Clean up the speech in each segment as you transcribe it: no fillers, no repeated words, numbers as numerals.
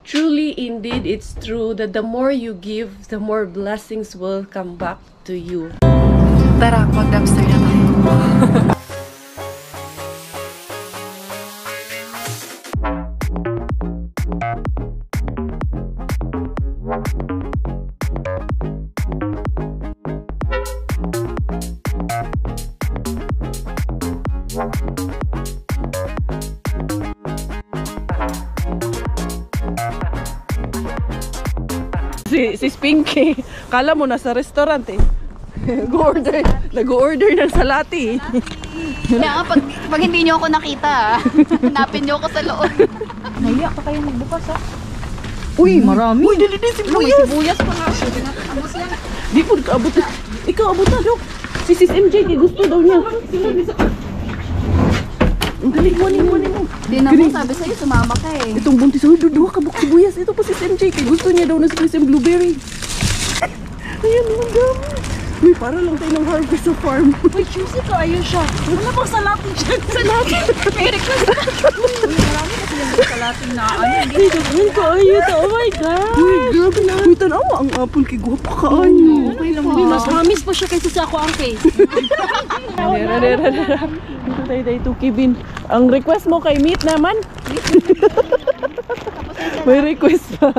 Truly, indeed, it's true that the more you give, the more blessings will come back to you. Tara, mag-dumpster na tayo. Si Spinky, kala mo nasa restaurant eh. Nag-order ng salati. Kaya nga, pag hindi nyo ako nakita, hanapin nyo ako sa loob. Nahiya pa kayo magbukas ha? Uy, marami. Uy, dali sibuyas. May sibuyas pa nga. Di po kaabot. Ikaw abot na, Dok. Si Sis MJ, gusto daw niya. Ang dali, kunin mo. Di na mo, sabi sa'yo, sumama ka eh. Itong buntis, dua kabuk sibuyas. Ito po si MJ, kay gusto niya daw na si blueberry. Ayan, ang dami. Uy, para lang tayo ng harvest sa farm. Uy, juicy ko, ayun siya. Wala pang salatin dyan. Salatin? May request na. Uy, marami kasi yung salatin na ano. Ay, daghan ka ayun. Oh my God. Uy, grabe na. Uy, tanawa ang apple kay guwapa ka ano. Okay lang ba? Mas promise pa siya kaysa sa ako ang face. Dito tayo to Kevin. Ang request mo kay Meat naman? May request pa.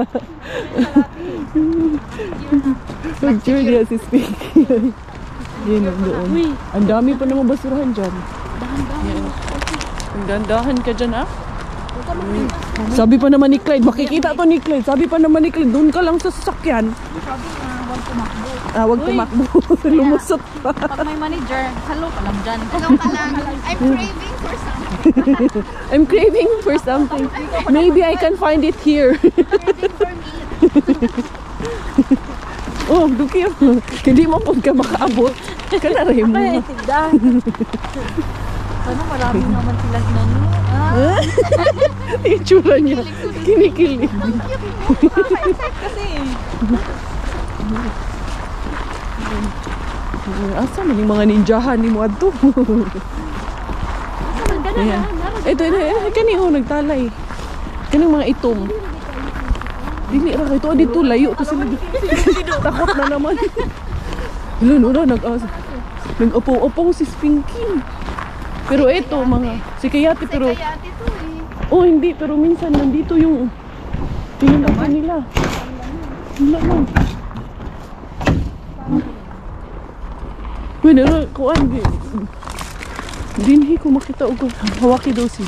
Picture niya si Spinky. Yan ang doon. Ang dami pa naman basurahan dyan. Ang dandahan ka dyan ah. Sabi pa naman ni Clyde, makikita to ni Clyde. Sabi pa naman ni Clyde, doon ka lang sa sasakyan. Wag tumakbo. Lumusot pa. Pag may manager, hello ka lang dyan. Hello ka lang. I'm craving for something. I'm craving for something. Maybe I can find it here. Craving for meat. Oh, Duki. Hindi mo po ka makaabot. Kanaray mo. Ay, tigdan. Ano, marami naman silang inano. Yung tsura niya. Kinikilig. Nakaka-excite kasi. Asa man yung mga ninjahan ni mo adto? Ayan. Ito, kaniho nagtalay. Kanang mga itom. Dili ra ito dito layo to sila. Takot na naman. Lalo na nag-upo-upo si Spinky. Pero ito mga si Kayati pero Kayati to eh. oh hindi pero minsan nandito yung tinulakan nila. Naman. Bueno, kuan dinhi ko makita og hawaki daw si.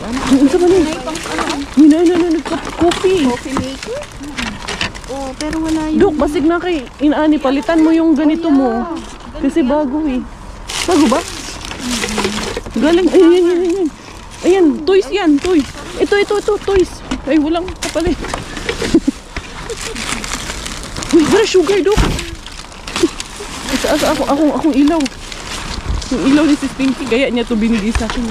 Ano sa man ni? Coffee maker? Oh, pero wala yung... Dok, basig na kay inaani palitan mo yung ganito mo. Kasi bago eh. Bago ba? Galing. Ayan. Ayan, toys yan, toys. Ito, toys. Ay, walang kapalit. Uy, wala sugar, Dok. Asa akong ilaw. Yung ilaw ni si Spinky, gaya niya to binigay sa akin.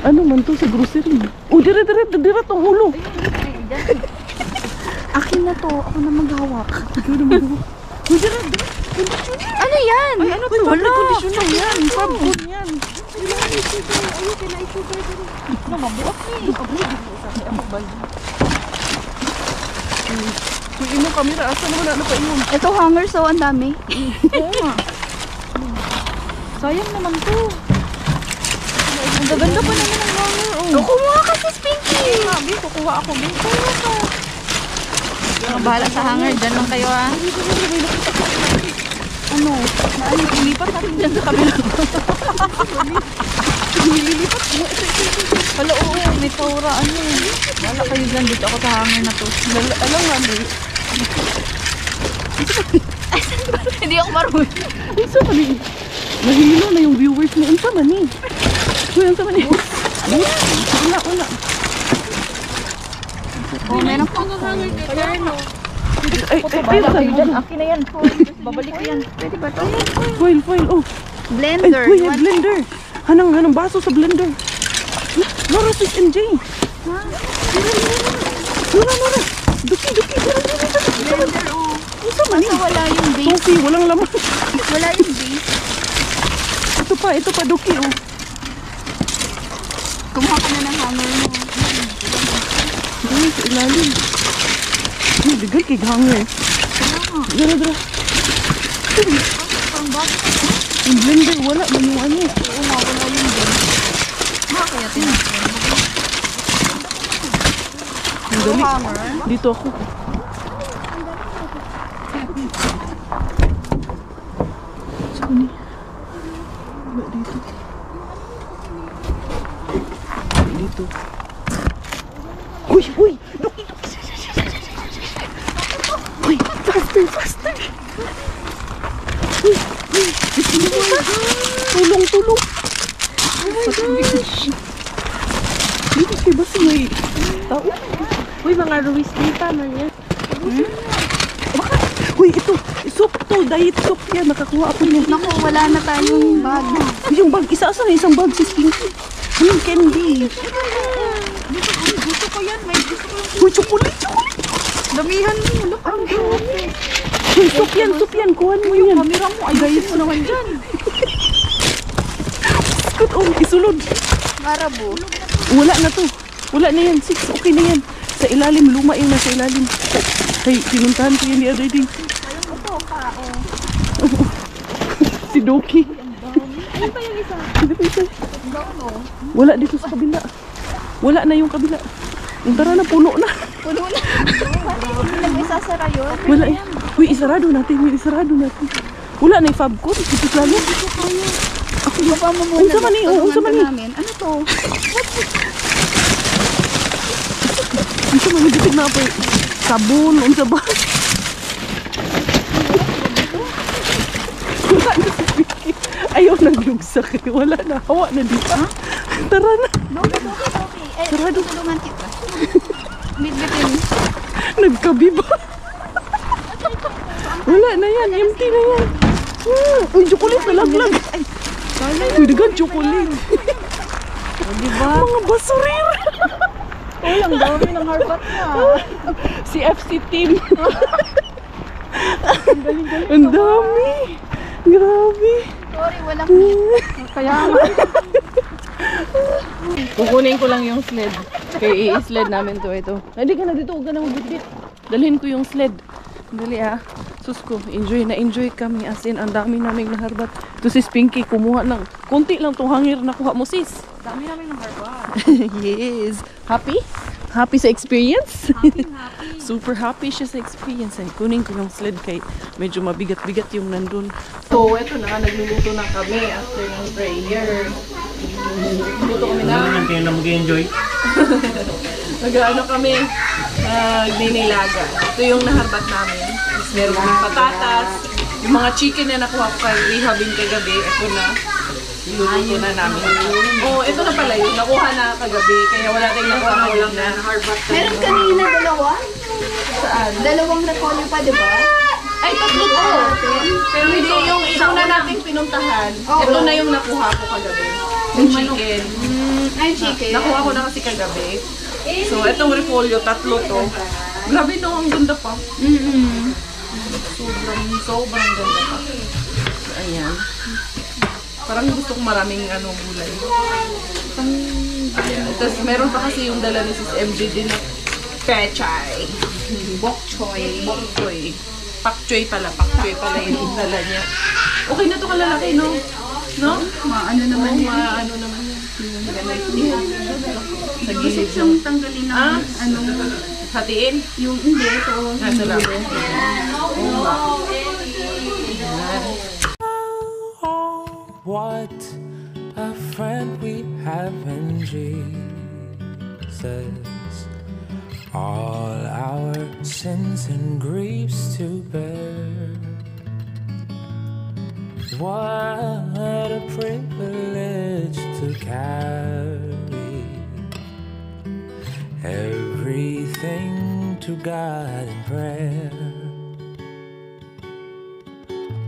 Ano man to sa grocery? Oh, dire tong ulo. Akin na to, ako na maghawak. Ikaw na mag-hawak. Oh, dire. Ano yan? Ay, ano to? Wala conditioner yan. Sabon yan. Ano, mabuak ni. Yung imong camera, asa naman ano pa imong? Ito hanger, so ang dami. Oo nga. Sayang naman to. Ang gaganda pa naman ang hanger. Oh, kumuha ka si Spinky. Sabi, kukuha ako. Kumuha ka. Bahala sa hanger, dyan lang kayo ah. Ano? Ilipat natin dyan sa kabila. Nililipat mo. Wala, oo, may taura. Ano? Wala kayo dyan. Dito ako sa hanger na to. Alam nga, Bri. Hindi ako marunong. Unsa man ni? Nahihilo na yung viewers mo. Unsa man ni? Uy, unsa man ni? Wala. Oh, meron pang hanger dito. Ay, Bahala kayo dyan. Akin na yan. Babalik ko yan. Pwede ba ito? foil. Oh. Blender. Ay, blender. Hanang baso sa blender. Nora, sis MJ. Nora. Duki. Blender, oh. Unsa man ni? Basta wala yung base. Coffee, walang laman. Wala yung base. Ito pa, Duki, oh. Kumuha ka na ng hanger mo. ilalim. Ay, bigay kay hanger. Dara, dara. Parang bakit? Yung blender, wala man yung ano. Oo nga, wala yung din. Kaya tinasin. Ang dali. Hammer? Dito ako. Saan ni? Wala dito. Dito. Uy! Uy! Look! Uy! Faster! Faster! Uy! Uy! Tulong! Tulong! Oh my gosh! Dito siya ba may tao? Uy, mga Ruiz dita na yan. Uy! Ito! Soup to! Diet soup yan! Nakakuha ako niyan. Naku, wala na tayong bag. Yung bag! Isa-asa na isang bag si Pinky. Yung candy! Gusto ko yan. May gusto ko yung Uy! Chocolate! Chocolate! damihan mo. Look, ang dami. Uy! Soup yan! Soup yan! Kuhan mo yan! Kamera mo. Ay, diet mo naman dyan. Cut on! Isulod! Marabo. Wala na to. Wala na yan. 6. Okay na yan. Sa ilalim. Luma yung nasa ilalim. Hey, pinuntahan ko yan the other day. Ito, kao. Si Doki. Ano pa yung isa? Hindi pa isa. Ano? Wala dito sa kabila. Wala na yung kabila. Yung tara na, puno na. Puno na. Hindi na may sasara yun. Wala eh. Uy, isarado natin. Uy, isarado natin. Wala na yung Fabcon. Ito lalo. Ako yung pa mo muna. Unsa man eh, unsa man eh. namin. Ano to? Ito manigitig na po eh. Sabon. Unsa ba? Wala na si Vicky. Ayaw naglugsak eh. Wala na. Hawa na dito. Tara na. Doki. Eh, Sarado. tulungan kita. Bit-bitin. Nagkabiba. Wala na yan. Empty na yan. Uy, chocolate na laglag. Uy, dagan chocolate. Diba? Mga basurira. Uy, ang dami ng harbat na. Si FC team. Ang dami. Grabe. Sorry, walang meat. Kaya nga. Kukunin ko lang yung sled. Kaya i-sled namin to ito. Hindi ka na dito. Huwag ka na magbitbit. Dalhin ko yung sled. Dali ah. Sus ko, enjoy na enjoy kami. As in, ang dami naming naharbat. Ito si Pinky, kumuha ng konti lang tong hangir na kuha mo sis. Dami namin ng harbat. Yes. Happy? Happy sa experience? Happy. Super happy siya sa experience. And kunin ko yung sled kay medyo mabigat-bigat yung nandun. So, eto na. Nagluluto na kami after ng prayer. Luto kami na. Ano kayo na mag-enjoy? Nag-ano kami, ninilaga. Ito yung naharbat namin. Tapos meron kami patatas. Yung mga chicken na nakuha ko kay rehabin kagabi, ito na. Iluluto na namin. Oh, ito na pala yun. Nakuha na kagabi. Kaya wala tayong nakuha na ulam na harbat. Meron kanina dalawa? Saan? Dalawang repolyo pa, di ba? Ay, tatlo to. Pero hindi yung ito na natin pinuntahan. Ito na yung nakuha ko kagabi. Yung chicken. Ay, chicken. Nakuha ko na kasi kagabi. So, itong repolyo, tatlo to. Grabe no, ang ganda pa. Sobrang ganda pa. So, ayan. Parang gusto kong maraming gulay. Ayan. Tapos meron pa kasi yung dala ni Sis MJ din na pechay. Bok choy. Bok choy. Pak choy pala. Pak choy pala yung dala niya. Okay na to kalalaki, no? No? Maano naman Oo, yan. maano naman yan. Sa Gusto gilid siyang yung tanggalin ng hatiin. yung hindi, ito. Nasa lang. What a friend we have in Jesus. All our sins and griefs to bear. What a privilege to carry everything to God in prayer.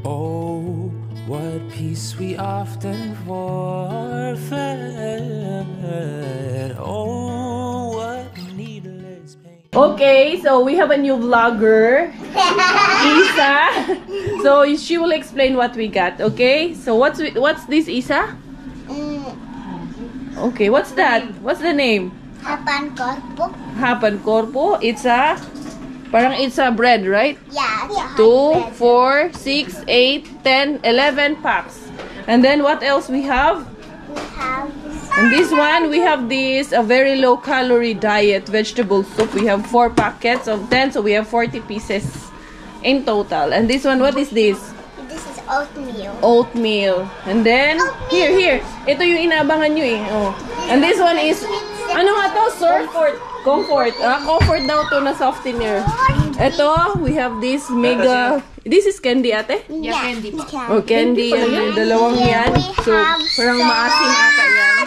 Oh, what peace we often forfeit. Oh, what needless pain. Okay, so we have a new vlogger, Isa. So she will explain what we got. Okay, so what's this, Isa? Okay, what's that? What's the name? Hapan Corpo. Hapan Corpo. It's a bread, right? Yeah. 2, 4, 6, 8, 10, 11 packs. And then what else we have? We have And this one, we have this, a very low calorie diet vegetable soup. We have 4 packets of 10, so we have 40 pieces in total. And this one, what is this? this is oatmeal. Oatmeal. And then, here. Ito yung inaabangan nyo eh. Oh. And this one is, ano nga to, sir? Comfort. Comfort daw to na softener. Ito, we have this mega, this is candy ate? Yeah, candy. Oh, candy. Yan, dalawang yan. So, parang maasim ata yan.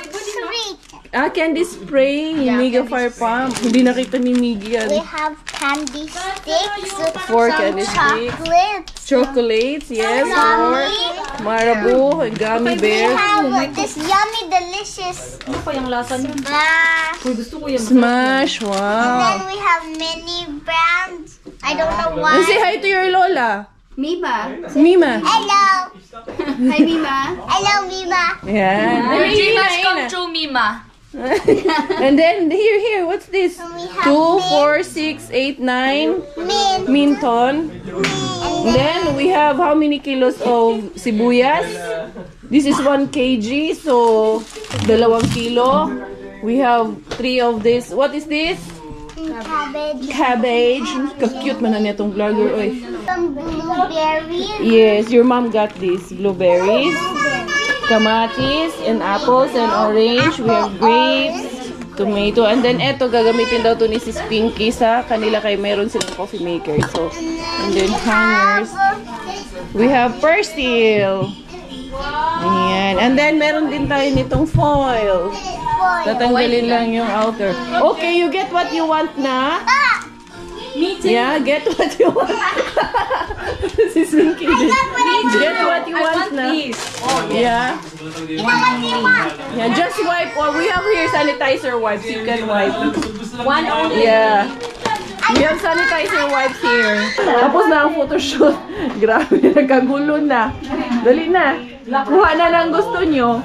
Candy spray, Mega Fire Pump. Hindi nakita ni Miggy yan. We have candy sticks. 4 candy sticks. Chocolates. Chocolates, yes. 4. Marabou, gummy We bears. have this yummy, delicious. Ano pa yung lasa niya? Blah. Gusto ko yung Smash, Then wow. we have many brands. I don't know And say why. hi to your Lola. Mima. Mima. Hello. Hi, Mima. Hello, Mima. Yan. Your dream Ina, has come ina. true, Mima. And then, here, what's this? We have 2, mint. 4, 6, 8, 9. Mint. Minton. And then, we have how many kilos of sibuyas? This is 1 kg, so 2 kilo. We have 3 of this. What is this? Cabbage. Cabbage. Ka-cute man na nitong vlogger, oy. Some blueberries. Yes, your mom got this. Blueberries, kamatis, and apples, and orange. We have grapes, tomato. And then, eto, gagamitin daw to ni Sis Pinky sa kanila kay meron silang coffee maker. So, and then hangers. We have persil. Ayan. And then, meron din tayo nitong foil. Tatanggalin lang yung outer. Okay, you get what you want na? Me too. Yeah, get what you want. Si Pinky din. Get what you want na. Oh, Yeah. Yeah, just wipe. Or we have here sanitizer wipes. You can wipe. One only. Yeah. We have sanitizer wipes here. Tapos na ang photoshoot. Grabe, nagkagulo na. Dali na. Kuha na lang gusto nyo.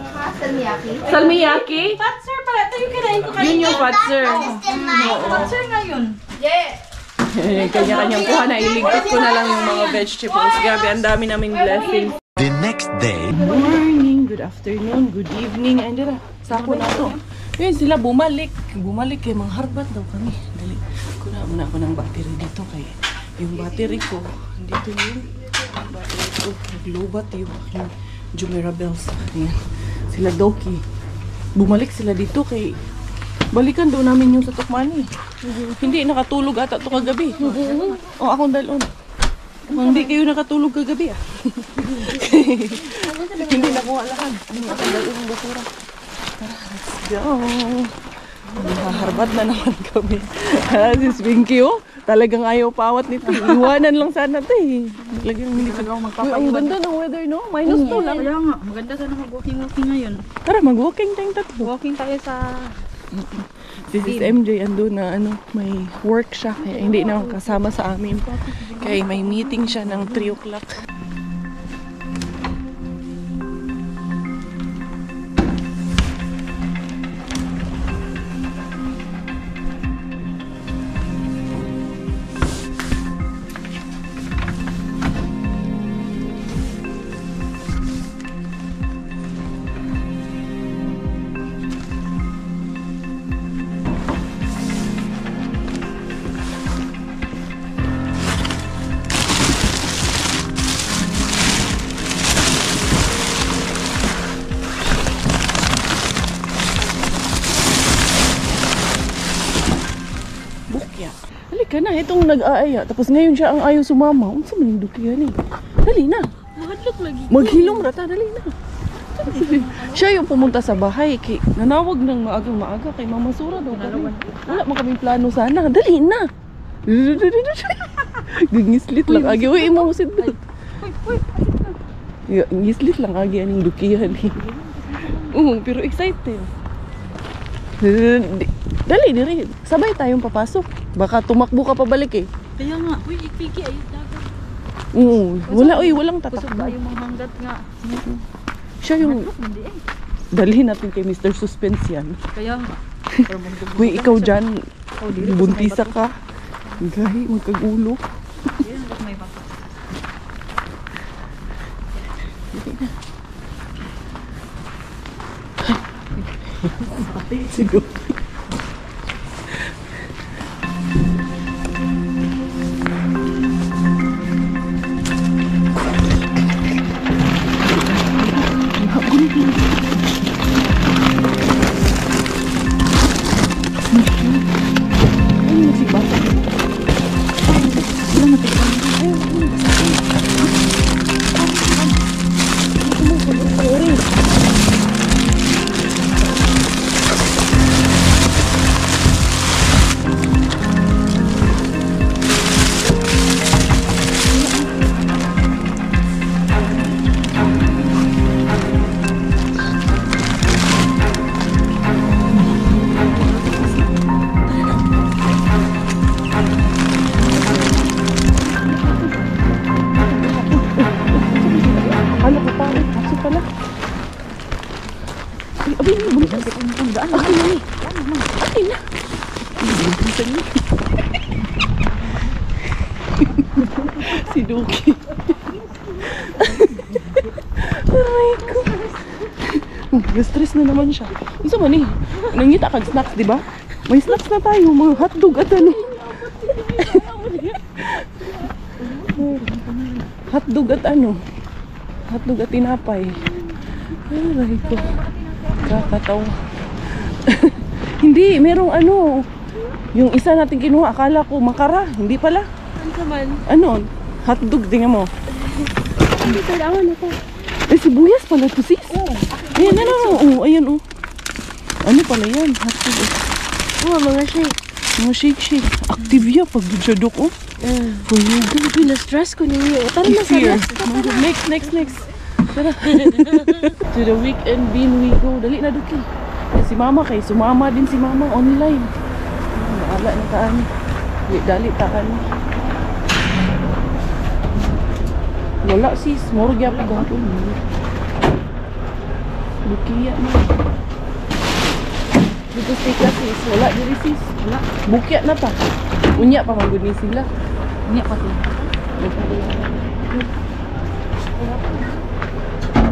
Salmiyaki? Sir, pala. Ito yung kinain ko Yun yung patser. Sir ngayon. Yeah. Kanya-kanyang kuha na. Iligpit ko na lang yung mga vegetables. Grabe, ang dami naming blessings. The next day. Good morning, good afternoon, good evening. Ay, dira, sako na to. Yun, sila bumalik. Bumalik kay mga harbat daw kami. Dali, kuna muna ako ng battery dito kay yung battery ko. Dito yung battery ko. Naglobat yung aking Jumeirah bells. Ayan, sila Doki. Bumalik sila dito kay balikan daw namin yung sa Tukmani. Hindi, nakatulog ata ito kagabi. O, akong dalon. Hindi kayo nakatulog kagabi ah. Hindi na kuha lahat. Akong dalon ng basura. Tara, let's go. Nahaharbat na naman kami. Sis Pinky, oh. Talagang ayaw pawat nito. Iwanan lang sana ito eh. Talagang hindi ko magpapaiwan. Ang ganda ng weather, no? -2 lang. Kaya nga, maganda sana mag-walking ngayon. Tara, mag-walking tayong tatlo. Walking tayo sa... Si Sis MJ ando na may work siya. Kaya hindi na kasama sa amin. Kaya may meeting siya ng 3 o'clock. Halika na, itong nag-aaya. Tapos ngayon siya ang ayaw sumama. Unsa man yung dukihan eh. Dali na. Mahadlok lagi. Maghilom rata, dali na. Siya yung pumunta sa bahay. Nanawag ng maagang-maaga kay Mama Sura daw. Wala man kaming plano sana. Dali na. Gislit lang agi. Uy, mo seatbelt. Gislit lang agi aning dukihan eh. Pero excited. Dali, dali. Sabay tayong papasok. Baka tumakbo ka pabalik eh. Kaya nga, uy, ikpiki ay dagat. Wala, walang Kusog tatakbo. ba yung mga hanggat nga? Siya yung... Hindi eh. Dalhin natin kay Mr. Suspense yan. Kaya nga. Uy, ikaw dyan. Buntisa ka. Gahi, magkagulo. Siguro. Ano ko pa? Kaso pala. Ay, abay, bulisan. Akin na ni. Akin na. Bulisan niya. Si Duki. Aray ko. Stress na naman siya. Isa man eh. Nangita kag snacks, di ba? May snacks na tayo. Mga hotdog at ano. Hotdog at ano. Hotdog at tinapay. Aray ko. Kakatawa. Hindi, merong ano. Yung isa natin kinuha, akala ko makara. Hindi pala. Ano? Hotdog, tingnan mo. Hindi kailangan ako. Eh, sibuyas pala to, sis. Ayan, ano. Oh, ayan, oh. Ano pala yan? Hotdog, oh. Mga shake. Mga shake. Activia pag dudjadok, oh. For yoga. Na-stress ko ninyo. Tara na It's here. sana. Next. Tara. To the weekend bin we go. Dali na, Duki. Si mama kay sumama din si mama online. Naala na kaan. Dali taan. Wala sis. Moro gyapon gapon. Duki ya na. Dito stay ka sis. Wala diri sis. Wala. Bukya na ta. Unya pa manggod ni sila. Unya pati.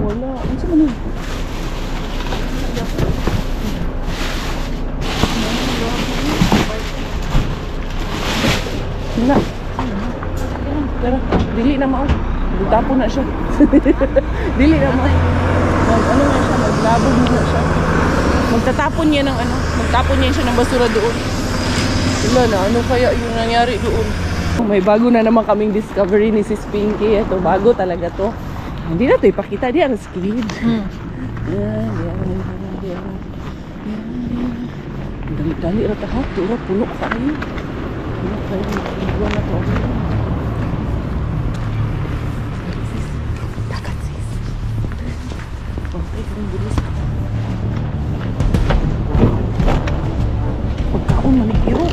Wala. Ano sa manin? Wala. Tara, dili na mao. Tapon na siya. Dili na mao. Ano na siya, maglabog na siya. Magtatapon niya ng ano, magtapon niya siya ng basura doon. Wala na, ano kaya yung nangyari doon? May bago na naman kaming discovery ni Sis Pinky. Ito, bago talaga to. Hindi na ito ipakita. Di ang squid. Yan. Dali-dali rata ha. Tura, puno kayo. Puno kayo. Puno na to. Dagat sis. Okay, karang bilis. Pagkaon, manikiro.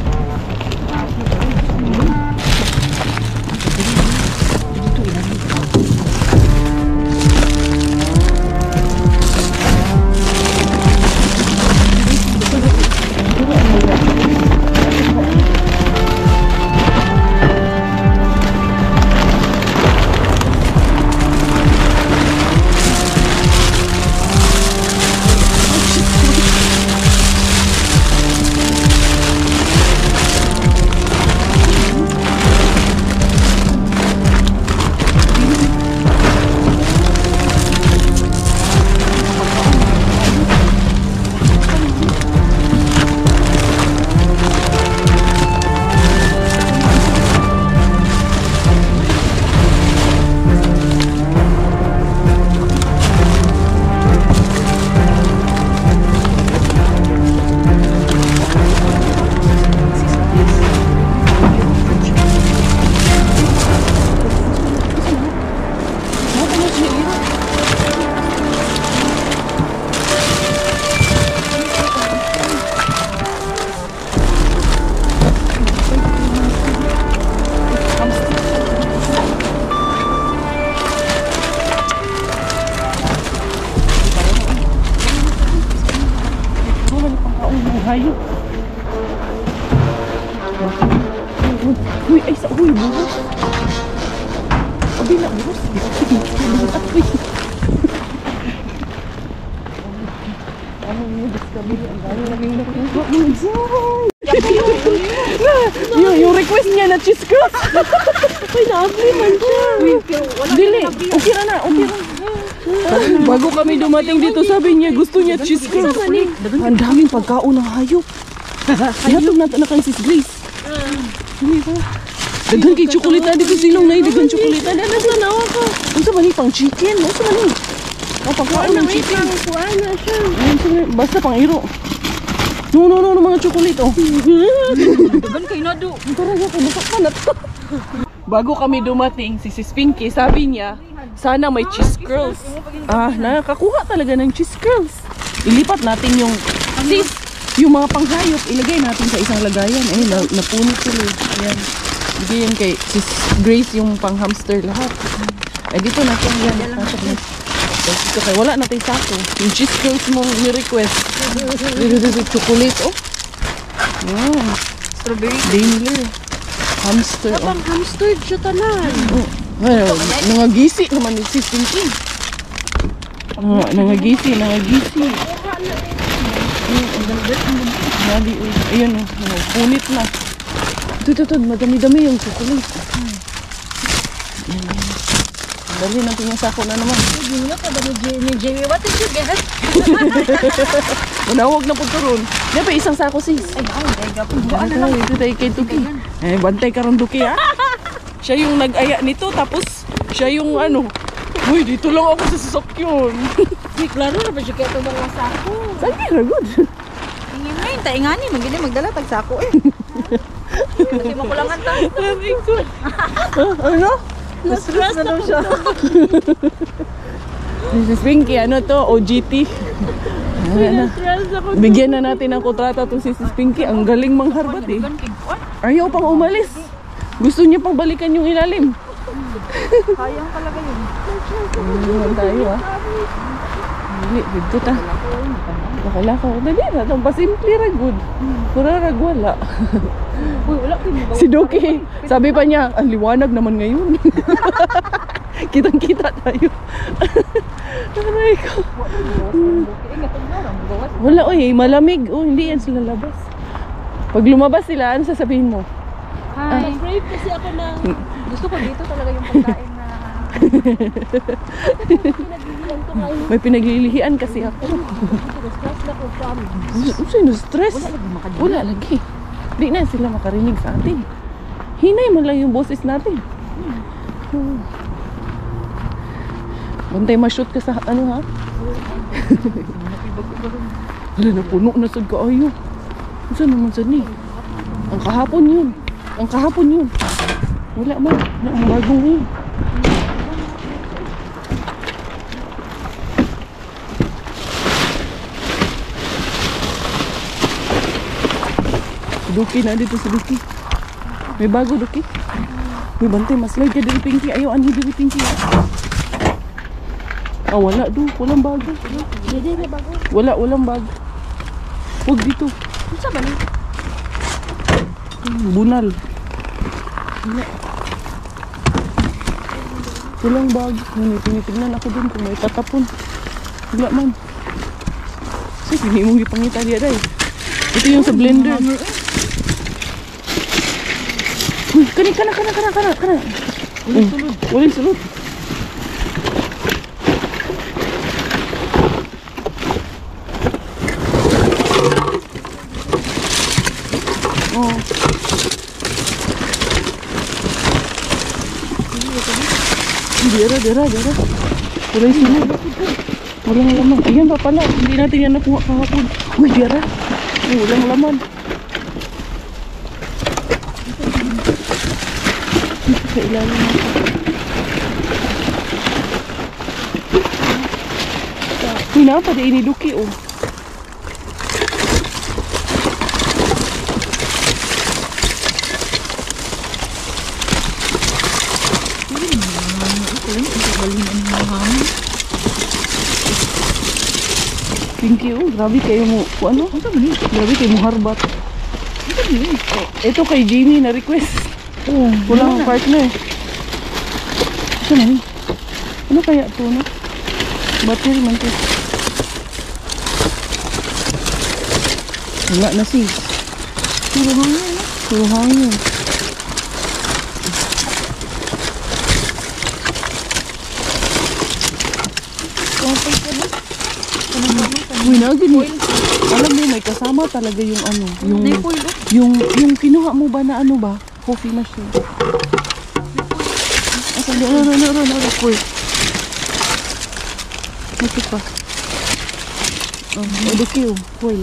Uy, ay sa uy, buhos. Abi na, buhos. Uy. Yung request niya na cheese curls. Uy, na-apply man siya. Dili, okay na na, okay na. Bago kami dumating dito, sabi niya gusto niya cheese curls. Ang daming pagkaon ng hayop. Hayop na kang sis Grace. Dili ba? Dagan kay tsokolata dito silong na dagan tsokolata. Ano sa nawa ka? Unsa man ni pang chicken? Unsa man ni? Oh, pagkaon ng chicken. Kuha na siya. Basta pang iro. No, mga tsokolate oh. Dagan kayo na do. Talaga ko busak pa na to. Bago kami dumating, si Sis Pinky, sabi niya, sana may cheese curls. Nakakakuha talaga ng cheese curls. Ilipat natin yung sis, yung mga panghayop, ilagay natin sa isang lagayan. Ay, napunit sila. Ayan. Bigyan kay Sis Grace yung pang-hamster lahat. Ay, dito na siya. Yan. Dito kay wala natin sako. Yung cheese curls mo ni-request. Dito chocolate, oh. Strawberry. Daimler. Hamster, oh. Pang hamster siya tanan. Well, nangagisi naman ni Sis Pinky. Nangagisi. Ayun, punit na. Ito, madami-dami yung chocolate. Dali natin yung sako na naman. Gino ka ba ni Jamie? What did you get? Manawag na po ito ron. Di ba isang sako sis? Ay, dega po. Ito tayo kay Tuki. Bantay ka ron Tuki ha. Siya yung nag-aya nito tapos siya yung ano. Uy, dito lang ako sa sasakyan. Klaro na ba siya kaya ito mga sako? Sige na good. Ingin na yun, taingani. Magdala tag-sako eh. Kasi makulangan tayo. Ano? Na-stress na daw siya. Sis Pinky, ano to? OGT. Bigyan na natin ng kontrata to si Sis Pinky. Ang galing mangharbat eh. Ayaw pang umalis. Gusto niya pang balikan yung ilalim. Sayang talaga yun. Ano tayo ah. Dili, dito ta. Nakalakaw. Dali na. Itong pasimple ra good. Pura ragwala. Uy, wala ko yung Si Doki, sabi pa niya, ang liwanag naman ngayon. Kitang-kita tayo. Aray ko. Wala, oy, malamig. Oh, hindi yan sila labas. Pag lumabas sila, ano sasabihin mo? Hi. Brave kasi ako na. Gusto ko dito talaga yung pagkain na... Pinagbibigyan ko ngayon. May pinaglilihian kasi ako. Stress na ko from. Sino stress? Wala lagi. Di na sila makarinig sa atin. Hinay man lang yung boses natin. Bantay ma-shoot ka sa ano ha? Wala na puno na sa kaayo. Saan naman sa ni? Ang kahapon yun. Wala man. Ang bagong yun. Duki na dito si Duki. May bago Duki. May bantay maslay ka diri Pinky. Ayaw anhi diri Pinky. Wala do. Walang bago. Hindi na bago. Walang bago. Huwag dito. Ano ba ni? Bunal. Walang bago. Tinitignan ako dun kung may tatapon. Wala man. Sige, hindi mong ipangita diya dahil. Ito yung sa blender. Uy, kana. Uling sulod. Oh. Dira. Uling sulod. Walang laman. Ayan pa pala. Hindi natin yan nakuha kahapon. Uy, dira. Walang laman. Sa ilalim natin. Uy, napa di ini Duki oh. Pinky oh, grabe kayo mo. Ano? Grabe kayo mo harbat. Oh, ito kay Jimmy na request. Walang partner. Ito na ni. Ano kaya ito no? Battery man ito. Wala na sis. Puro hangin. Puro hangin. Uy, nagin mo. Alam mo, may kasama talaga yung ano, yung kinuha mo ba na ano ba? Coffee machine. Asa, no, full. Masik pa. Oh, the full.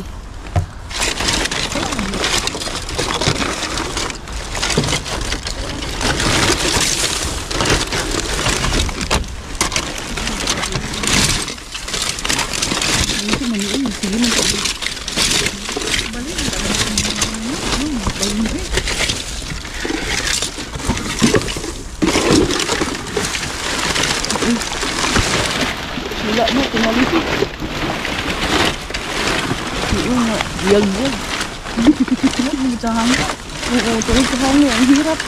Wala na, tumalisi. Oo nga, yag-yag. Tungkol sa hangin. Oo, tungkol sa hangin. Ang hirap.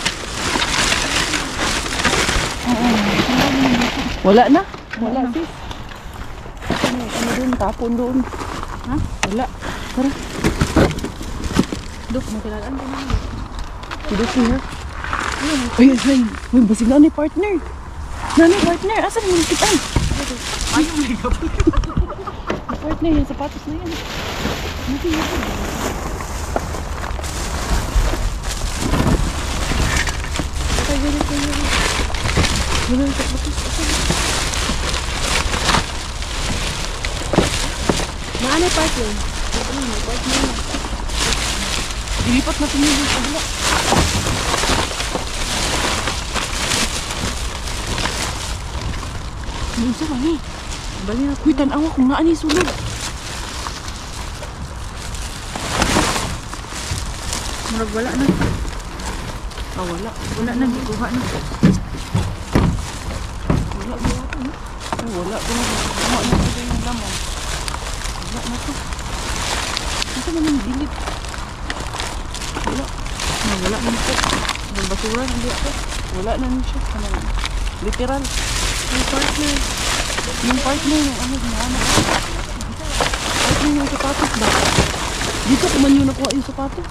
Wala na? Wala sis. Ano doon? Tapon doon. Ha? Wala. Tara. Dok, makilalaan ka na. Dok niya. Ay, may basig na ni partner. Nani partner, asan mo nakitaan? Ayaw may gabal. Partner, yung sapatos na yan. Hindi yan. Wala yung sapatos. Maano partner? Ilipat natin yun sa kabila. Ano sa mani? Bali na. Uy, tanawa kung naan yung sulod. Murag wala na. Wala. Wala na, gikuha na. Wala ba ito? Ay, wala. Tama na ito yung lamang. Wala na ito. Ito naman yung dilit. Wala. Wala na ito. Nagbasura, hindi ako. Wala na siya. Literal. Yung partner. Yung partner yung ano, ginahanap. Partner yung sapatos ba? Dito ko man yung nakuha yung sapatos.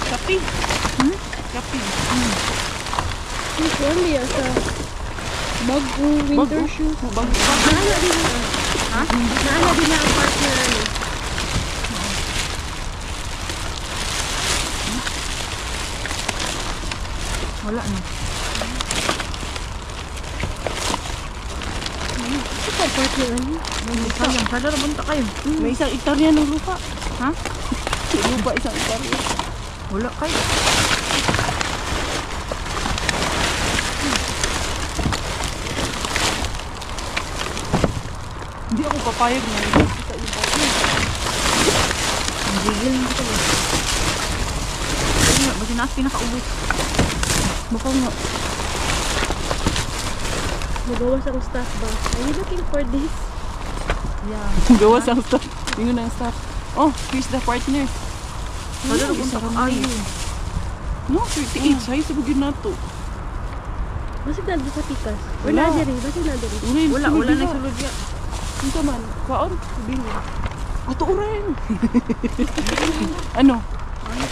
Kapi. Kapi. Hindi sa bagong winter shoes. Naala din na. Ha? Naala din na ang partner ano. Wala na. Ito pa partner ano. Sayang, kada rabunta kayo. May isang hektarya ng lupa. Ha? Lupa isang hektarya. Wala kayo. Hindi ako papayag na kita yung partner. Ang gigil na ito. Kaya nga, ba't naas pinakaubos? Baka nga. Magawas ang staff ba? Are you looking for this? Yeah. Gawa sa staff. Tingnan na ang staff. Oh, here's the partner. Kada rabunta ka ayo. No, 38. Sa'yo sa bugin na to. Basig na doon sa tikas. Or Wala. nadiri. Basig na diri. Wala na sulod ya. Ito man. Kaon. Sabihin mo. Ato uran. Ano?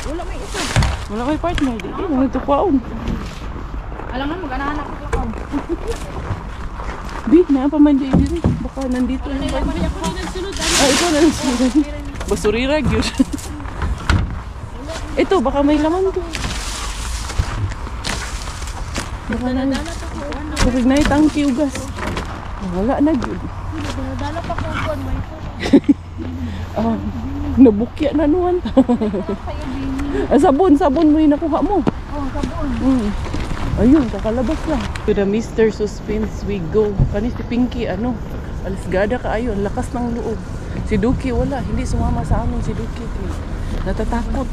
Wala may isa. Wala may partner. Di mo ito kaon. Alam nga, mag-anahan ako ka. Di, naapaman di diri. Baka nandito yung partner. Ah, ito na. Basurira, gyud. Ito, baka may laman to. Baka na. Kapag na itangki ugas. Wala na, gyud. Nadala pa ko kon may ito. Ah, nabukya na nuwan. Sabon mo yung nakuha mo. Oh, sabon. Ayun, kakalabas lang. To the Mr. Suspense we go. Kanis si Pinky, ano, alisgada ka ayun, lakas ng loob. Si Duki, wala, hindi sumama sa amin si Duki. Natatakot.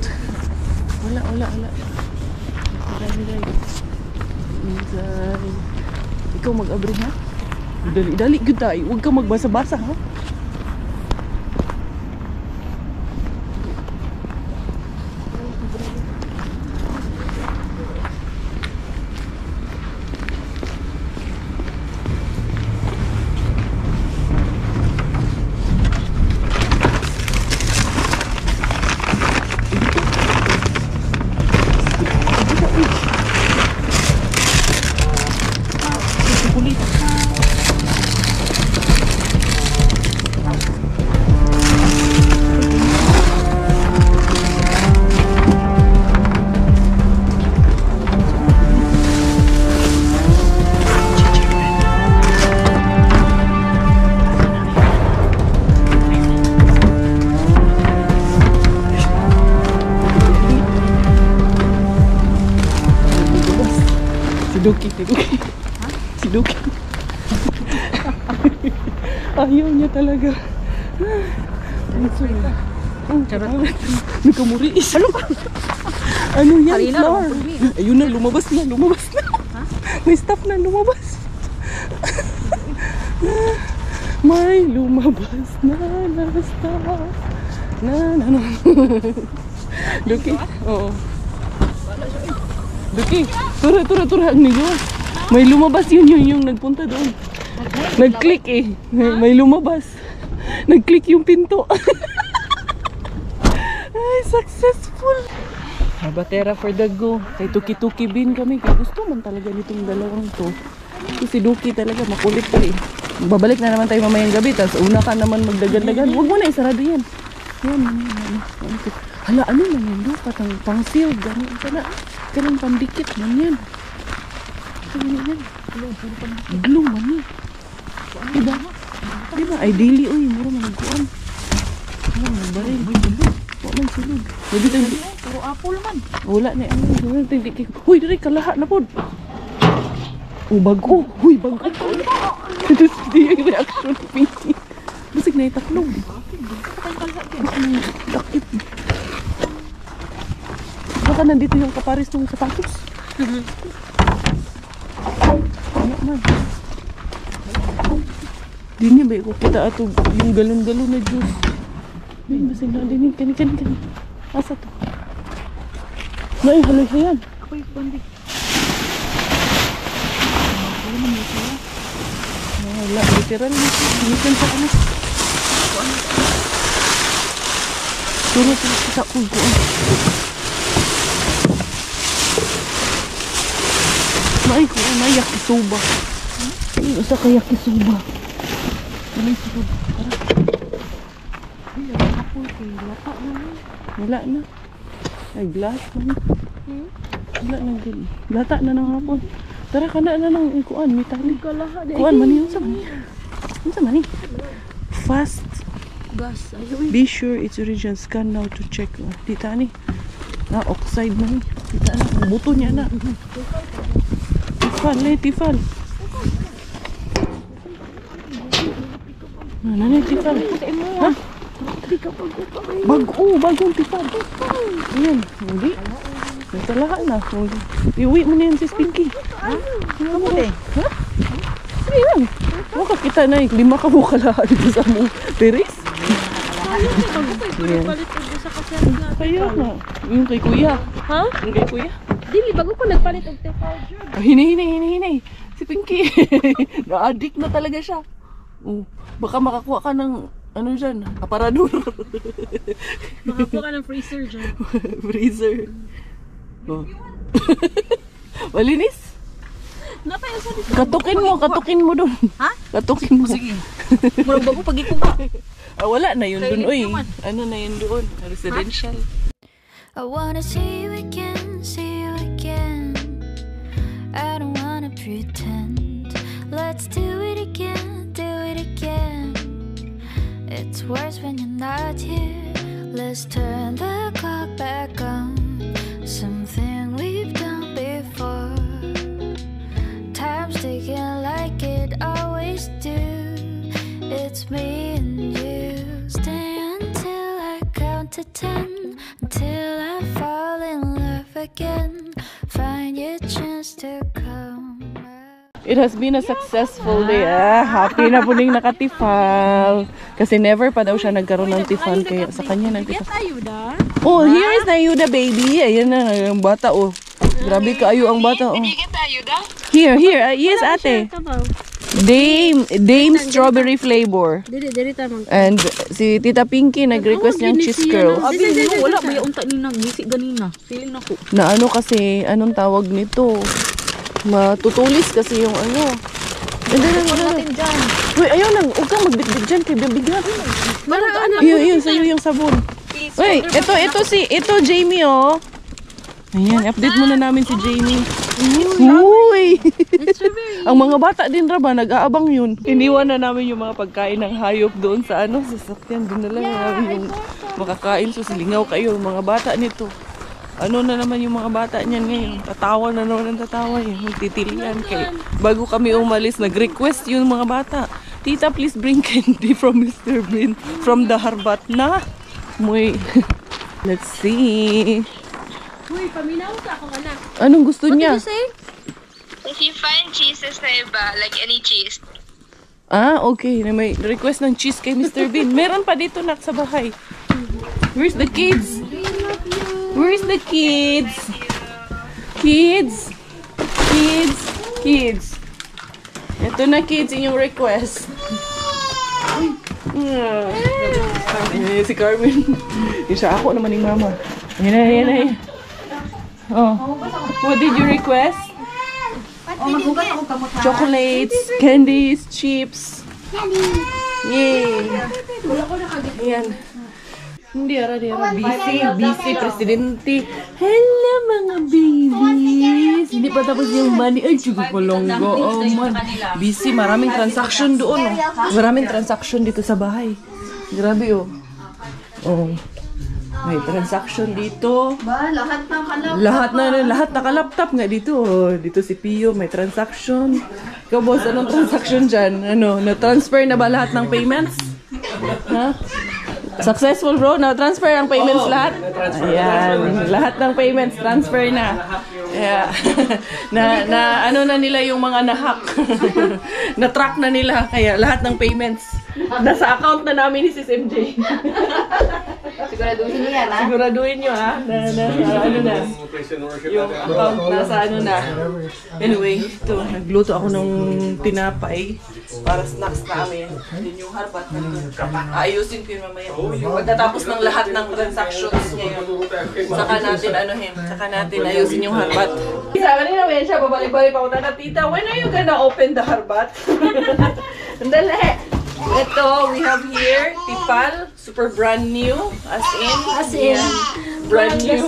Wala. Inside. Ikaw mag-abri ha? Dali, good tayo. Huwag ka magbasa-basa ha? Ayaw niya talaga. Ang charot. May kamuris. Ano yan? Harina, Flour. Ayun na, lumabas na. May staff na lumabas. May lumabas na staff. Na. Duki. Oo. Duki. Tura. Ang niyo. May lumabas yun yung nagpunta doon. Nag-click eh. May lumabas. Nag-click yung pinto. Ay, successful. Batera for the go. Kay Tuki-Tuki bin kami. Kaya gusto man talaga nitong dalawang to. Si Duki talaga makulit pa eh. Babalik na naman tayo mamayang gabi. Tapos una ka naman magdagan-dagan. Huwag mo na isarado yan. Yan. Hala, ano na yan? Patang pang-sealed. Ganun pandikit man yan. Glue man yan. Diba? Ideally, uy, mura managkuan. Baril. Wala man sulod. Puro apple man. Wala na ano. Huy, diri kalaha na pod. Bago. Huy, bago. Ito yung reaction ni Pinky. Basig na itaklog. Dakit. Baka nandito yung kaparis ng sapatos. Ano man. Di niya ba ko kita ato yung galon-galon na juice. Ay, basig na din. Kani. Asa to? Nay, haloy yan. Ako yung bandi. Wala, literal. Minsan sa ano. Turo sa kuguan. May yakisoba. Sa kay yakisoba. May sulod. Tara. Wala na. Ay, glass man. Wala na gud. Lata na ng hapon. Tara kana na ng ikuan, mitali. Kuan man yun sa mani. Yun sa mani. Fast. Gas. Be sure it's original. Scan now to check. Dita ni. Na oxide man. Dita na. Buto niya na. Tifal. Nanay tifal. Ha? Bagong tifal. Ayan, hindi. Natalahan na. Iuwi mo na yan si Pinky. Ha? Kamu Ha? Ayan. Makakita na eh. 5 ka mo kalahan dito sa mo. Teres? Ayan. Kaya nga. Yung kay kuya. Ha? Yung kay kuya. Dili, bago ko nagpalit og Tefal. Hinay. Si Pinky. Na-addict na talaga siya. Baka makakuha ka ng ano dyan, aparador. Makakuha ka ng freezer dyan. Freezer. Oh. Malinis? Katukin mo doon. Ha? Katukin mo. Sige. Murag bago pag ikuha. Wala na yun doon, oy. naman. Ano na yun doon? Residential. I wanna see you again, see you again. I don't wanna pretend. Let's do it again, do it again. It's worse when you're not here. Let's turn the clock back on. Something we've done before. Time's ticking like it always do. It's me and you. Stay until I count to 10. Until I fall in love again. Find your chance to come back. It has been a successful day. Happy na po ning nakatifal. Kasi never pa daw siya nagkaroon ng tifal. Kaya sa kanya nagtifal. Ayuda. Oh, here is Nayuda baby. Ayan na, yung bata oh. Grabe kaayo ang bata oh. Here. Yes ate. Dame strawberry flavor. Dili tamang. And si Tita Pinky nag-request niyang cheese curls. Abi, wala ba yung unta ni nagbisi ganina. Feeling ako. Na ano kasi, anong tawag nito? Matutulis kasi yung ano. Natin dyan. Uy, ayaw nang, huwag kang magbitbit dyan kay bibigyan. Maraan. Yun, sa'yo yung sabon. Uy, ito Jamie oh. Ayan, update muna namin si Jamie. Uy! Ang mga bata din ba, nag-aabang yun. Iniwan na namin yung mga pagkain ng hayop doon sa ano, sa sasakyan. Dinala na namin yung makakain. So silingaw kayo, mga bata nito. Ano na naman yung mga bata niyan ngayon? Tatawa na naman ang tatawa eh. Magtitilian kay bago kami umalis, nag-request yung mga bata. Tita, please bring candy from Mr. Bean. From the Harbat na. Muy. Let's see. Uy, paminaw sa ako anak. Anong gusto niya? If you find cheeses na iba, like any cheese, Ah, okay. May request ng cheese kay Mr. Bean. Meron pa dito nak sa bahay. Where's the kids? Where's the kids? Kids? Kids? Kids? Ito na kids, inyong request. Si Carmen. Isa ako naman yung mama. Yan na, yan na. Oh. What did you request? Chocolates, candies, chips. Yay! Ayan. Hindi, ara. Busy, presidente. Hello, mga babies. Hindi pa tapos yung money. Ay, chico palonggo. Oh, man. Busy, maraming transaction doon. Oh. Maraming transaction dito sa bahay. Grabe, oh. Oh. May transaction dito. Ba, lahat ng kalap. Lahat naka-laptop nga dito. Oh, dito si Pio, may transaction. Ikaw, boss, anong transaction dyan? Ano, na-transfer na ba lahat ng payments? Ha? Successful, bro? Na-transfer ang payments lahat? Ayan. Lahat ng payments, transfer na. Yeah. Ano na nila yung mga na-hack. Na-track na nila. Kaya lahat ng payments. Nasa account na namin ni Sis MJ. Siguraduhin niyo yan, ha? Siguraduhin nyo, ha? Ano na? Yung account nasa ano na. Anyway, ito. Nagluto ako ng tinapay para snacks namin. Yun yung harbat. Ayusin ko yun mamaya. Pagkatapos ng lahat ng transactions ngayon, saka natin ayusin yung harbat. Isa kanina may siya, babalik-balik ako na, tita, when are you gonna open the harbat? Andali! Ito, we have here, Tipal, super brand new, as in, brand new,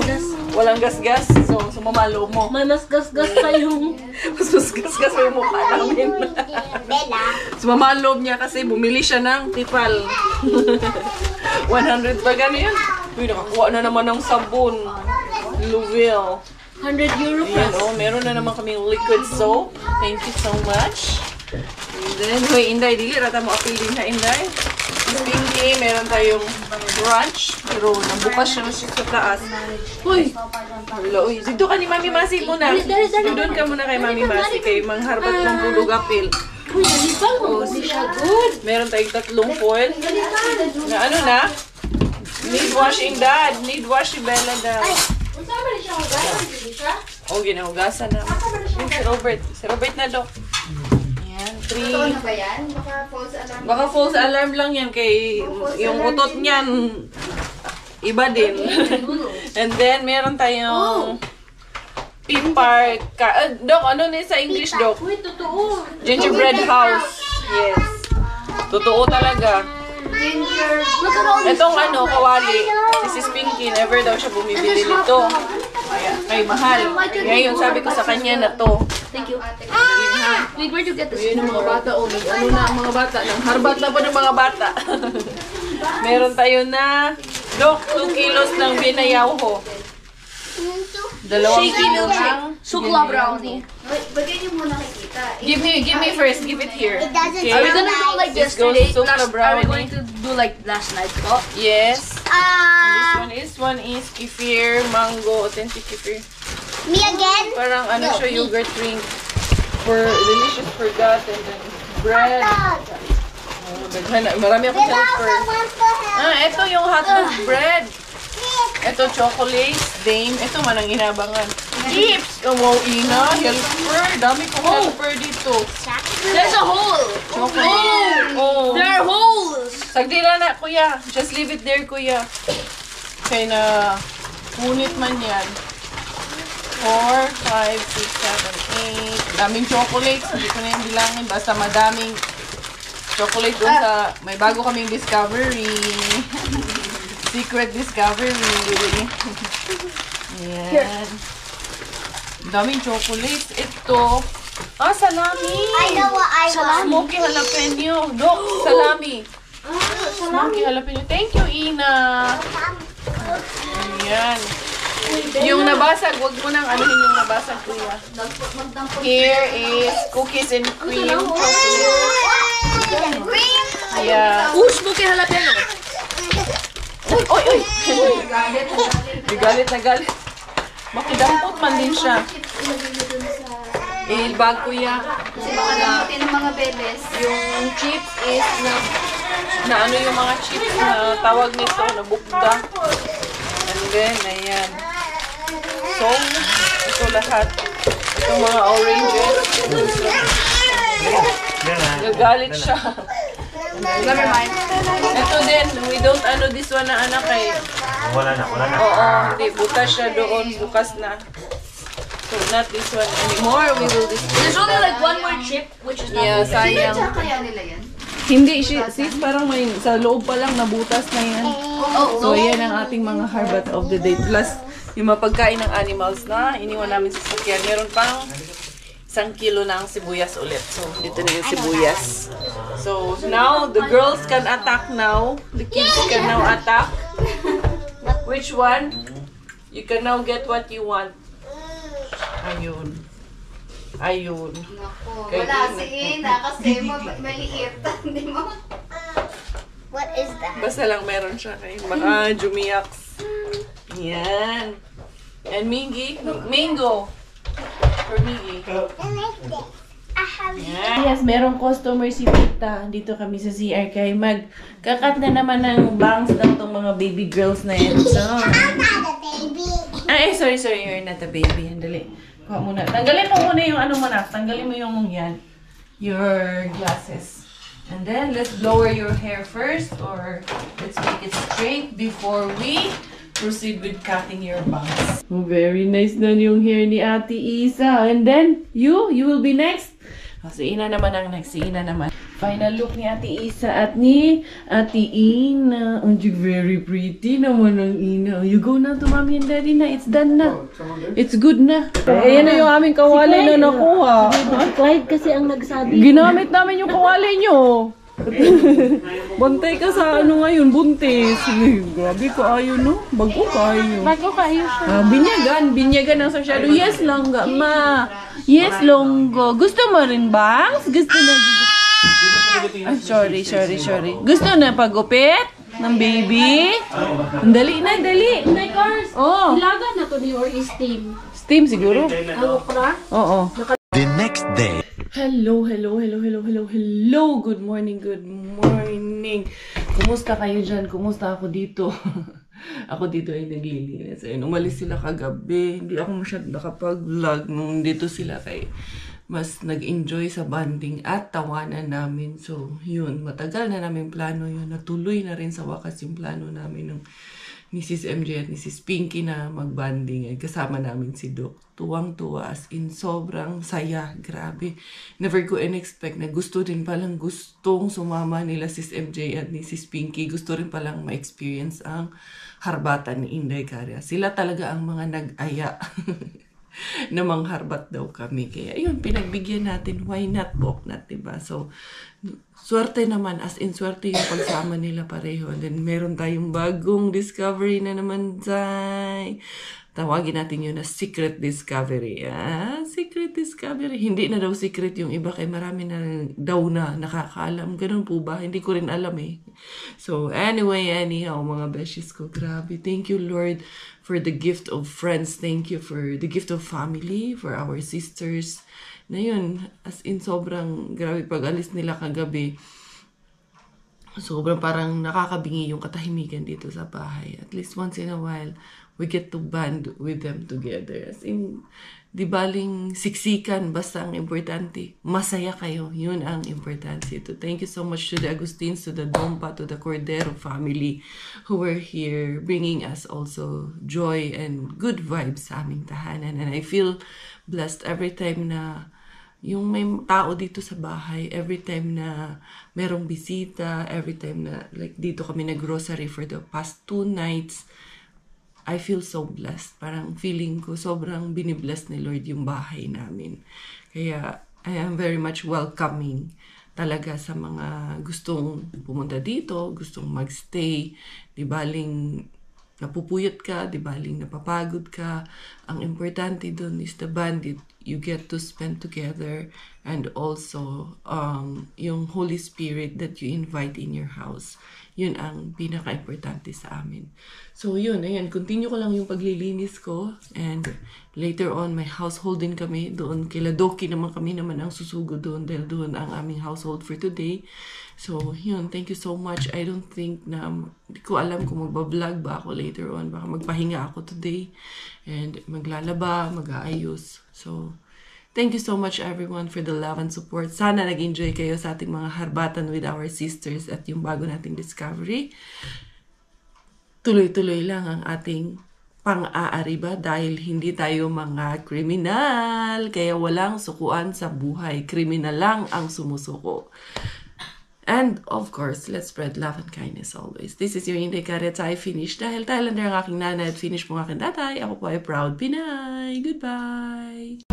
walang gasgas, so mamalo mo. Manas gas-gas pa yung... Mas gasgas yung mukha namin. So mamalob niya kasi bumili siya ng Tipal. 100 pa gano'n yun. Uy, nakakuha na naman ng sabon. Louvel. 100 euro Ayan, plus. oh, meron na naman kaming liquid soap. Thank you so much. And then, hoy, Inday, dili rata mo apilin na, Inday. Pinky, meron tayong brunch. Pero nabukas siya sa taas. Uy! Hello, uy. Dito ka ni Mami Masi muna. Doon ka muna kay Mami Masi, kay Mangharbat ng Bulog Apil. Uy, nalipang mo. Meron tayong 3 foil. Na ano na? Need washing, Dad. Need washing, Bella, Dad. Oh, ginahugasan na. Si Robert na, Dok. Ayan, 3. ba yan? Baka false alarm. Baka false alarm lang yan kay yung utot niyan iba din. And then meron tayong Pipar Dok, ano na sa English, Dok? Uy, totoo. Gingerbread house. Yes. Totoo talaga. Itong ano, kawali. Si Sis Pinky, never daw siya bumibili nito. Kaya mahal. Ngayon, sabi ko sa kanya na to. Thank you. Wait, where'd you get this? Yun ang mga bata, oh. Ano na ang mga bata? Nang harbat na pa ng mga bata. Meron tayo na, Dok, 2 kilos ng binayawho. 2 kilos ng Sukla brownie. Bagay niyo muna kay kita. Give me first. Give it here. It doesn't Okay. Are we gonna do like This goes yesterday? to Sukla Are we brownie. going to do like last night? Oh. Yes. This one is kefir, mango, authentic kefir. Me again? Parang ano siya, yogurt drink. For delicious forgot and then bread. Oh, daghan na. Marami akong helper. Ito yung hotdog bread. Ito chocolate, dame. Ito man ang inabangan. Chips! Oh, wow, ina. Helper. Dami kong helper dito. There's a hole. Chocolate. Oh. There are holes. Sagdira na, kuya. Just leave it there, kuya. Kaya na punit man yan. 4, 5, 6, 7, 8. Daming chocolates. Hindi ko na yung bilangin. Basta madaming chocolate doon sa... May bago kaming discovery. Secret discovery. Ayan. Daming chocolates. Ito. Salami. I know what I want. Smoky jalapeno. Dok, salami. Smoky jalapeno. Thank you, Ina. Ayan. Yung nabasag, wag mo nang anuhin yung nabasag, kuya. Here is cookies and cream chocolate. Yeah. Smoky jalapeno. Oy! Galit na galit. Makidampot man din siya. Bag ko yan. Pagkakalamutin ng mga bebes. Yung chips is na ano yung mga chips na tawag nito, na bukda. And then, ayan. So, ito lahat. Itong mga oranges. Gagalit siya. Never mind. Ito din, we don't ano this one na anak eh. Wala na. Oo, hindi. Bukas siya doon. Bukas na. So, not this one anymore. We will dispose. There's only like one more chip, which is not Yeah, sayang. Kaya nila yan? Hindi, sis, parang may, sa loob pa lang nabutas na yan. So, yan ang ating mga harvest of the day. Plus, yung mapagkain ng animals na iniwan namin sa sakyan. Meron pang 1 kilo ng sibuyas ulit. So, dito na yung sibuyas. So, now, the girls can attack now. The kids can now attack. Which one? You can now get what you want. Ayun. Ayun. Naku, wala si Ina kasi maliit. Hindi mo. What is that? Basta lang meron siya kay mga Jumiax. Yan. And Mingy. Mingo. For Mingy. Yes, merong customer si Tita. Dito kami sa CR kay magkakat na naman ng bangs ng tong mga baby girls na yan. So, I'm not a baby. ay, sorry. You're not a baby. Handali. Kuha muna. Tanggalin mo muna yung ano mo na. Tanggalin mo yung yan. Your glasses. And then, let's lower your hair first or let's make it straight before we proceed with cutting your bangs. Oh, very nice na yung hair ni Ate Isa. And then, you will be next. Oh, si Ina naman ang next. Si Ina naman. Final look ni Ate Isa at ni Ate Ina. Oh, very pretty naman ang Ina. You go na to Mommy and Daddy na. It's done na. It's good na. Ayan na yung aming kawali na nakuha. Clyde kasi ang nagsabi. Ginamit namin yung kawali nyo. Bantay ka sa ano ngayon, buntis. Grabe ko ayo no. Bago kayo. Bago kayo siya. Binyagan ng sasyado. Yes, Longga, ma. Yes, Longgo. Gusto mo rin ba? Gusto na. Ay, sorry. Gusto na pagupit ng baby? Dali na, dali. My cars. Oh. Ilaga na to ni or steam. Steam siguro? Ang okra. Oo. The next day. Hello. Good morning. Kumusta kayo dyan? Kumusta ako dito? Ako dito ay naglilinis. Ayun, umalis sila kagabi. Hindi ako masyadong nakapag-vlog nung dito sila kay mas nag-enjoy sa banding at tawanan namin. So, yun. Matagal na namin plano yun. Natuloy na rin sa wakas yung plano namin ng Mrs. MJ at Mrs. Pinky na mag-banding. Ay, kasama namin si Doc. Tuwang-tuwa as in sobrang saya. Grabe. Never ko in-expect na gustong sumama nila Sis MJ at Mrs. Pinky. Gusto rin palang ma-experience ang harbatan ni Inday Caria. Sila talaga ang mga nag-aya na mangharbat daw kami. Kaya ayun, pinagbigyan natin. Why not? Walk not, diba? So, swerte naman. As in, swerte yung pagsama nila pareho. And then, meron tayong bagong discovery na naman, Zay. Tawagin natin yun na secret discovery. Secret discovery. Hindi na daw secret yung iba kay marami na daw na nakakaalam. Ganun po ba? Hindi ko rin alam eh. So anyway, anyhow, mga beshes ko, grabe. Thank you, Lord, for the gift of friends. Thank you for the gift of family, for our sisters. Na yun, as in sobrang grabe pag-alis nila kagabi. Sobrang parang nakakabingi yung katahimikan dito sa bahay. At least once in a while, we get to bond with them together. As in, di baling siksikan, basta ang importante, masaya kayo. Yun ang importante ito. Thank you so much to the Agustins, to the Dompa, to the Cordero family who were here, bringing us also joy and good vibes sa aming tahanan. And I feel blessed every time na yung may tao dito sa bahay, every time na merong bisita, every time na like dito kami nag-grocery for the past 2 nights, I feel so blessed. Parang feeling ko sobrang binibless ni Lord yung bahay namin. Kaya I am very much welcoming talaga sa mga gustong pumunta dito, gustong magstay, di baling napupuyat ka, di baling napapagod ka. Ang importante doon is the bond you get to spend together, and also yung Holy Spirit that you invite in your house. Yun ang pinaka-importante sa amin. So yun, ayan, continue ko lang yung paglilinis ko, and later on, may household din kami doon. Kila Doki naman kami naman ang susugo doon dahil doon ang aming household for today. So yun, thank you so much. I don't think na, hindi ko alam kung magbablog ba ako later on. Baka magpahinga ako today and maglalaba, mag-aayos. So thank you so much everyone for the love and support. Sana nag-enjoy kayo sa ating mga harbatan with our sisters at yung bago nating discovery. Tuloy-tuloy lang ang ating pang-aariba dahil hindi tayo mga kriminal. Kaya walang sukuan sa buhay. Kriminal lang ang sumusuko. And of course, let's spread love and kindness always. This is your Inday Karet. I finished dahil Thailander ang aking nanay at finish mo ang aking tatay. Ako po ay proud Pinay. Goodbye!